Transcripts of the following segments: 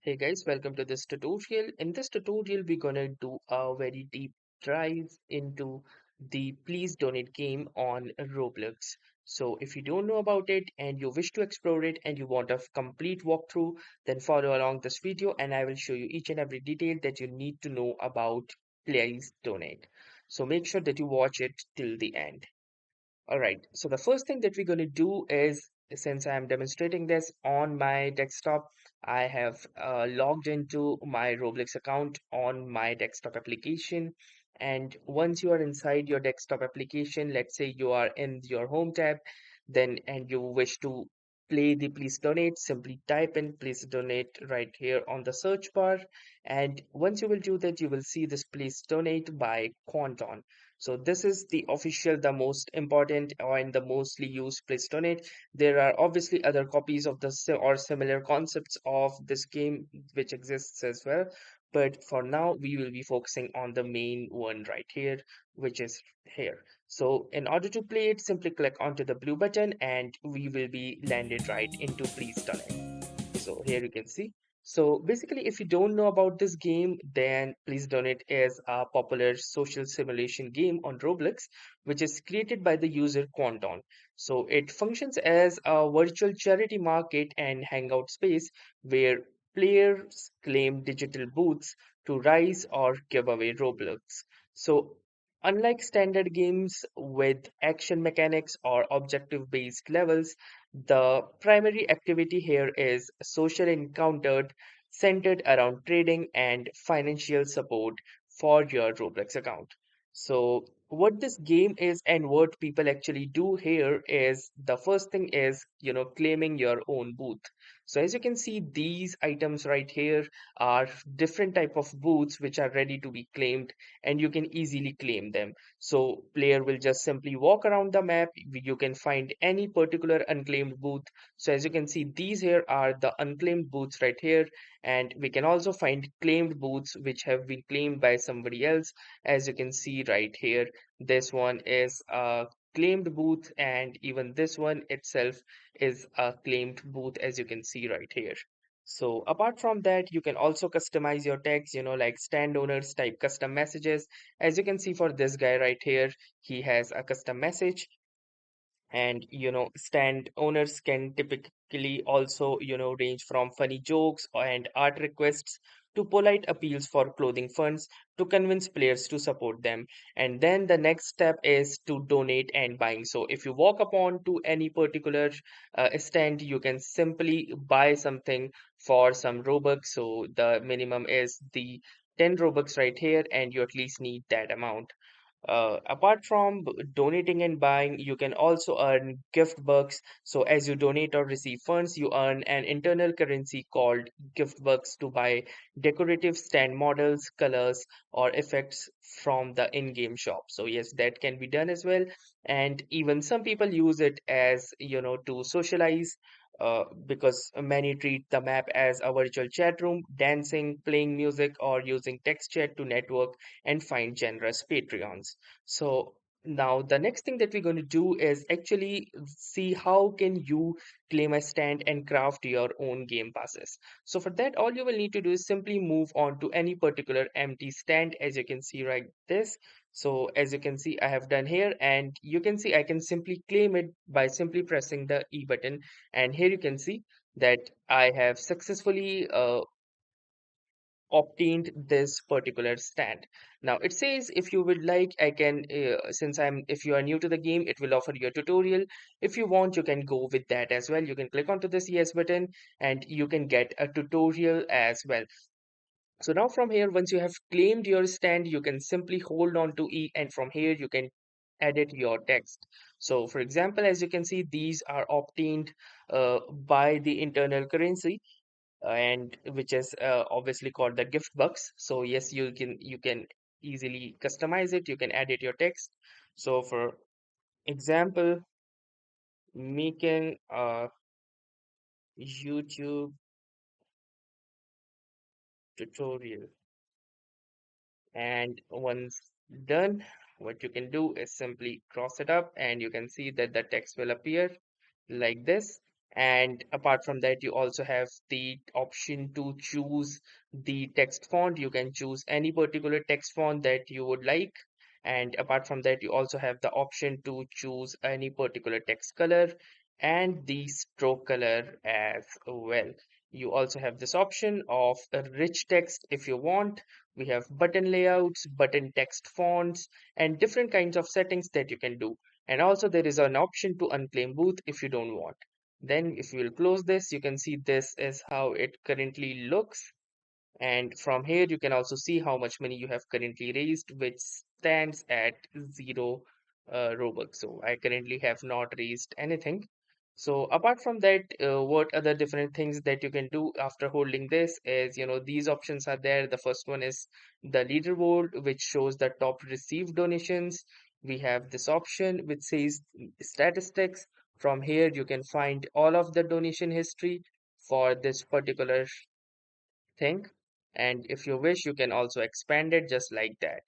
Hey guys, welcome to this tutorial. In this tutorial, we're gonna do a very deep dive into the Please Donate game on Roblox. So if you don't know about it and you wish to explore it and you want a complete walkthrough, then follow along this video and I will show you each and every detail that you need to know about Please Donate. So make sure that you watch it till the end. All right, so the first thing that we're going to do is, since I'm demonstrating this on my desktop, I have logged into my Roblox account on my desktop application. And once you are inside your desktop application, let's say you are in your home tab, then and you wish to play the please donate, simply type in please donate right here on the search bar. And once you will do that, you will see this please donate by Quanton. So this is the official, the most important and the mostly used place to donate. There are obviously other copies of the or similar concepts of this game which exists as well. But for now, we will be focusing on the main one right here, which is here. So in order to play it, simply click onto the blue button and we will be landed right into Please Donate. So here you can see. So basically, if you don't know about this game, then Please Donate is a popular social simulation game on Roblox, which is created by the user Quanton. So it functions as a virtual charity market and hangout space where players claim digital booths to rise or give away Roblox. So unlike standard games with action mechanics or objective based levels, the primary activity here is social encounter centered around trading and financial support for your Roblox account. So, what this game is and what people actually do here is the first thing is, claiming your own booth. So, as you can see, these items right here are different type of booths which are ready to be claimed and you can easily claim them. So player will just simply walk around the map. You can find any particular unclaimed booth. So as you can see, these here are the unclaimed booths right here. And we can also find claimed booths which have been claimed by somebody else. As you can see right here, this one is a claimed booth and even this one itself is a claimed booth as you can see right here. So apart from that, you can also customize your text, like stand owners type custom messages. As you can see for this guy right here, he has a custom message and stand owners can typically also range from funny jokes and art requests to polite appeals for clothing funds to convince players to support them. And then the next step is to donate and buying. So if you walk upon to any particular stand, you can simply buy something for some Robux. So the minimum is the 10 Robux right here and you at least need that amount. Apart from donating and buying, you can also earn gift bucks. So as you donate or receive funds, you earn an internal currency called gift bucks to buy decorative stand models, colors, or effects from the in-game shop. So yes, that can be done as well. And even some people use it as, to socialize. Because many treat the map as a virtual chat room, dancing, playing music, or using text chat to network and find generous Patreons. So now the next thing that we're going to do is actually see how can you claim a stand and craft your own game passes. So for that, all you will need to do is simply move on to any particular empty stand as you can see right this. So as you can see, I have done here and you can see I can simply claim it by simply pressing the E button. And here you can see that I have successfully obtained this particular stand. Now it says if you would like, I can since I'm if you are new to the game, it will offer you a tutorial. If you want, you can go with that as well. You can click onto this yes button and you can get a tutorial as well. So now from here, once you have claimed your stand, you can simply hold on to E and from here you can edit your text. So for example, as you can see, these are obtained by the internal currency and which is obviously called the gift bucks. So yes, you can easily customize it. You can edit your text. So for example, making a YouTube tutorial, and once done, what you can do is simply cross it up and you can see that the text will appear like this. And apart from that, you also have the option to choose the text font. You can choose any particular text font that you would like. And apart from that, you also have the option to choose any particular text color and the stroke color as well. You also have this option of a rich text if you want. We have button layouts, button text fonts, and different kinds of settings that you can do. And also there is an option to unclaim booth if you don't want. Then if you will close this, you can see this is how it currently looks. And from here, you can also see how much money you have currently raised, which stands at zero Robux. So I currently have not raised anything. So apart from that, what other different things that you can do after holding this is, these options are there. The first one is the leaderboard, which shows the top received donations. We have this option which says statistics. From here, you can find all of the donation history for this particular thing, and if you wish you can also expand it just like that.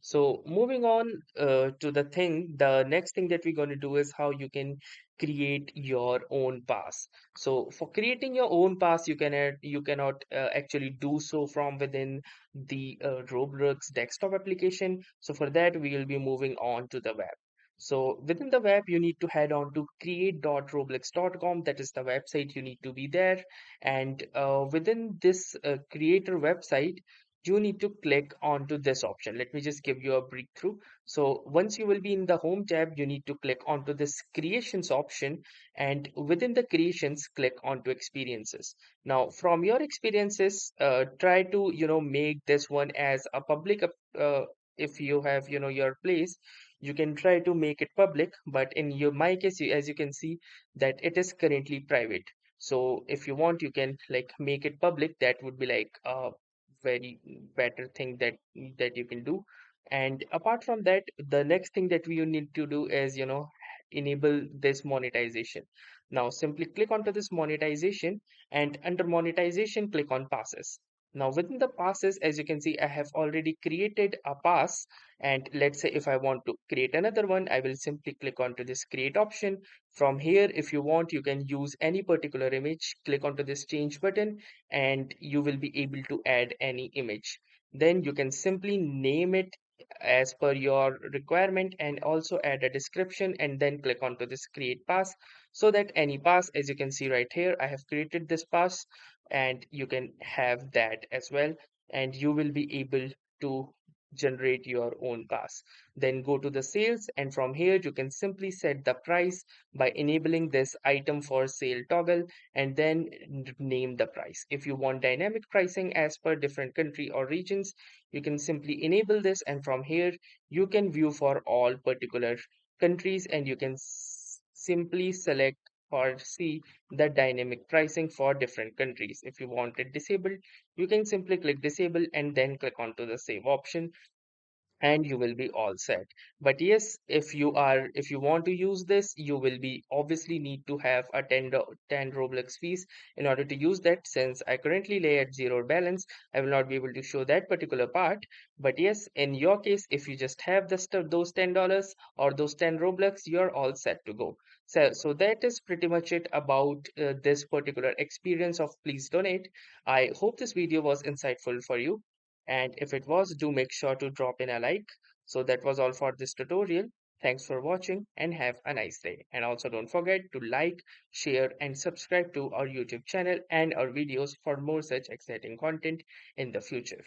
So moving on to the next thing that we're going to do is how you can create your own pass. So for creating your own pass, you cannot actually do so from within the Roblox desktop application. So for that we will be moving on to the web. So within the web, you need to head on to create.roblox.com. That is the website. You need to be there, and within this creator website, you need to click onto this option. Let me just give you a breakthrough. So once you will be in the home tab, you need to click onto this creations option, and within the creations, click onto experiences. Now from your experiences, try to make this one as a public if you have your place, you can try to make it public, but in my case, as you can see that it is currently private. So if you want, you can like make it public. That would be like a very better thing that you can do. And apart from that, the next thing that we need to do is enable this monetization. Now simply click onto this monetization, and under monetization click on passes. Now within the passes, as you can see, I have already created a pass, and let's say if I want to create another one, I will simply click onto this create option. From here, if you want, you can use any particular image, click onto this change button, and you will be able to add any image. Then you can simply name it as per your requirement and also add a description, and then click onto this create pass, so that any pass, as you can see right here, I have created this pass, and you can have that as well, and you will be able to generate your own pass. Then go to the sales, and from here you can simply set the price by enabling this item for sale toggle, and then name the price. If you want dynamic pricing as per different country or regions, you can simply enable this, and from here you can view for all particular countries, and you can simply select or see the dynamic pricing for different countries. If you want it disabled, you can simply click disable and then click onto the save option, and you will be all set. But yes, if you want to use this, you will be obviously need to have a 10 Roblox fees in order to use that. Since I currently lay at zero balance, I will not be able to show that particular part. But yes, in your case, if you just have the stuff, those $10 or those 10 Roblox, you're all set to go. So that is pretty much it about this particular experience of Please Donate. I hope this video was insightful for you, and if it was, do make sure to drop in a like. So that was all for this tutorial. Thanks for watching and have a nice day. And also don't forget to like, share and subscribe to our YouTube channel and our videos for more such exciting content in the future.